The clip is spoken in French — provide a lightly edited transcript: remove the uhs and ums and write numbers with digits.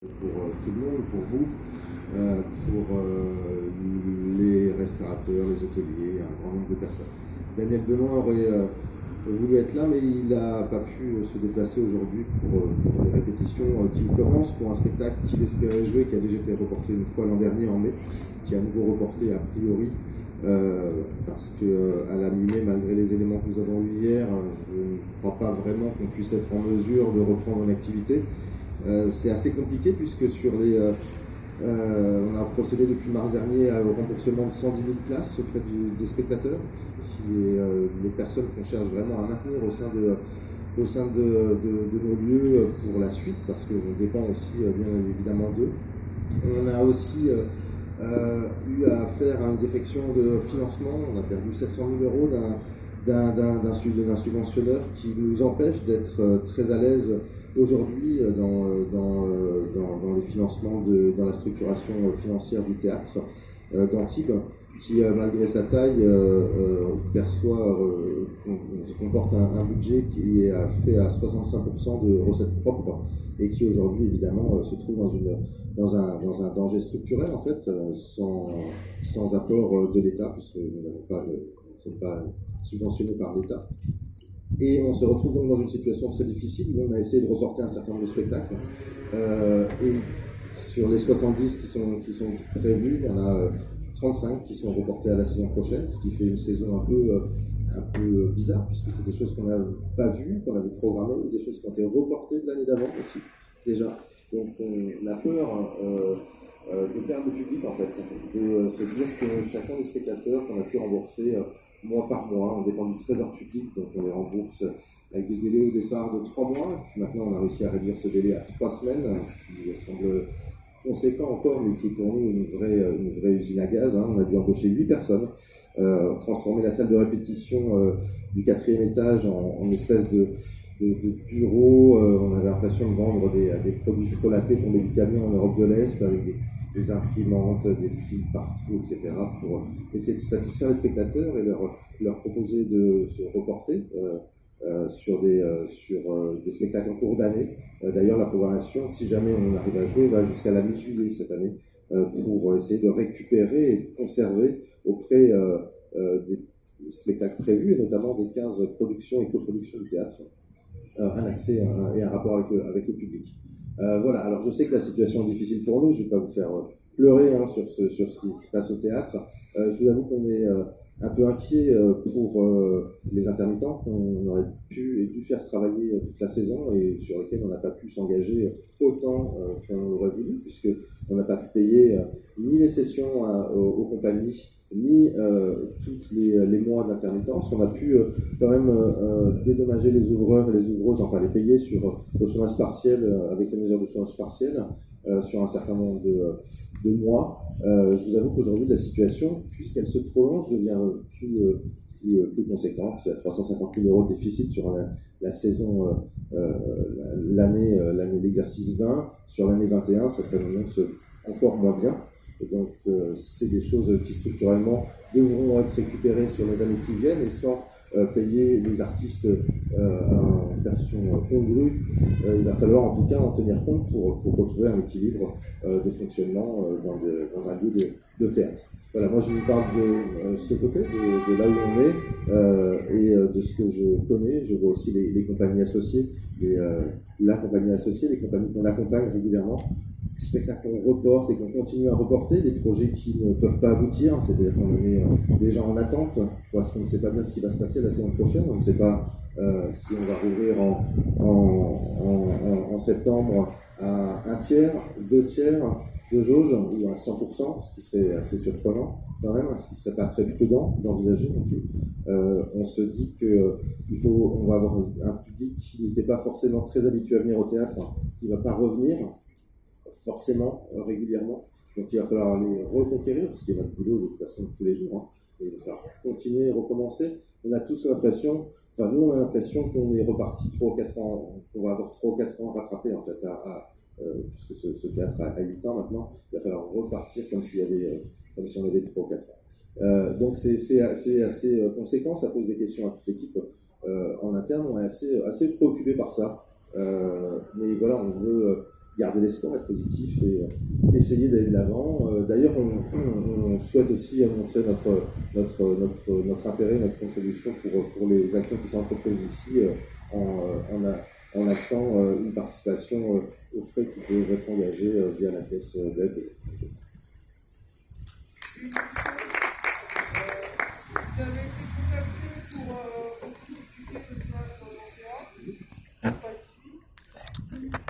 pour tout le monde, pour vous, pour les restaurateurs, les hôteliers, un grand nombre de personnes. Daniel Benoît aurait voulu être là, mais il n'a pas pu se déplacer aujourd'hui pour les répétitions qui commencent, pour un spectacle qu'il espérait jouer, qui a déjà été reporté une fois l'an dernier en mai, qui est à nouveau reporté a priori, parce qu'à la mi-mai, malgré les éléments que nous avons eus hier, je ne crois pas vraiment qu'on puisse être en mesure de reprendre une activité. C'est assez compliqué puisque on a procédé depuis mars dernier au remboursement de 110 000 places auprès des spectateurs, qui est les personnes qu'on cherche vraiment à maintenir au sein de nos lieux pour la suite, parce qu'on dépend aussi bien évidemment d'eux. On a aussi eu à faire une défection de financement. On a perdu 700 000 euros d'un subventionneur qui nous empêche d'être très à l'aise aujourd'hui dans les financements, dans la structuration financière du théâtre d'Antibes, qui malgré sa taille comporte un budget qui est fait à 65% de recettes propres et qui aujourd'hui évidemment se trouve dans un danger structurel en fait, sans apport de l'État, puisque nous ne sommes pas subventionnés par l'État. Et on se retrouve donc dans une situation très difficile où on a essayé de reporter un certain nombre de spectacles. Et sur les 70 qui sont prévus, il y en a 35 qui sont reportés à la saison prochaine, ce qui fait une saison un peu bizarre, puisque c'est des choses qu'on n'a pas vues, qu'on avait programmées, ou des choses qui ont été reportées de l'année d'avant aussi, déjà. Donc on a peur de perdre le public, en fait, de se dire que chacun des spectateurs qu'on a pu rembourser mois par mois, on dépend du trésor public, donc on les rembourse avec des délais au départ de 3 mois, puis maintenant on a réussi à réduire ce délai à 3 semaines, ce qui semble conséquent encore, mais qui est pour nous une vraie usine à gaz. On a dû embaucher 8 personnes, transformer la salle de répétition du 4e étage en espèce de bureau. On avait l'impression de vendre des produits frelatés tombés du camion en Europe de l'Est, avec des imprimantes, des fils partout, etc., pour essayer de satisfaire les spectateurs et leur proposer de se reporter sur des spectacles en cours d'année. D'ailleurs, la programmation, si jamais on arrive à jouer, va jusqu'à la mi-juillet cette année, pour essayer de récupérer et de conserver auprès des spectacles prévus, et notamment des 15 productions et coproductions du théâtre, un accès et un rapport avec le public. Voilà, alors je sais que la situation est difficile pour nous, je ne vais pas vous faire pleurer sur ce qui se passe au théâtre. Je vous avoue qu'on est un peu inquiet pour les intermittents qu'on aurait pu et dû faire travailler toute la saison et sur lesquels on n'a pas pu s'engager autant qu'on l'aurait voulu, puisqu'on n'a pas pu payer ni les sessions aux compagnies, ni tous les mois d'intermittence. On a pu quand même dédommager les ouvreurs et les ouvreuses, enfin les payer au chômage partiel, avec les mesures de chômage partiel, sur un certain nombre de mois. Je vous avoue qu'aujourd'hui, la situation, puisqu'elle se prolonge, devient plus conséquente. Il y a 350 000 euros de déficit sur la saison, l'année d'exercice 20. Sur l'année 21, ça s'annonce encore moins bien. Et donc, c'est des choses qui structurellement devront être récupérées sur les années qui viennent et sans payer les artistes en version congrue. Il va falloir en tout cas en tenir compte pour retrouver un équilibre de fonctionnement dans un lieu de théâtre. Voilà, moi je vous parle de ce côté, de là où on est et de ce que je connais. Je vois aussi les compagnies associées, la compagnie associée, les compagnies qu'on accompagne régulièrement, les spectacles qu'on reporte et qu'on continue à reporter, des projets qui ne peuvent pas aboutir, c'est-à-dire qu'on en est déjà en attente, parce qu'on ne sait pas bien ce qui va se passer la saison prochaine, on ne sait pas si on va rouvrir en septembre à 1/3, 2/3 de jauge ou à 100%, ce qui serait assez surprenant quand même, ce qui ne serait pas très prudent d'envisager non plus. On se dit qu'on va avoir un public qui n'était pas forcément très habitué à venir au théâtre, qui ne va pas revenir forcément régulièrement. Donc il va falloir les reconquérir, ce qui est notre boulot de toute façon tous les jours. Et il va falloir continuer et recommencer. On a tous l'impression, nous on a l'impression qu'on est reparti 3 ou 4 ans, qu'on va avoir 3 ou 4 ans rattrapés en fait, puisque ce théâtre a 8 ans maintenant, il va falloir repartir comme si on avait 3 ou 4 ans. Donc c'est assez conséquent, ça pose des questions à toute l'équipe en interne, on est assez préoccupé par ça. Mais voilà, on veut garder l'espoir, être positif et essayer d'aller de l'avant. D'ailleurs, on souhaite aussi montrer notre intérêt, notre contribution pour les actions qui sont entreprises ici en achetant une participation aux frais qui peuvent être engagés via la caisse d'aide.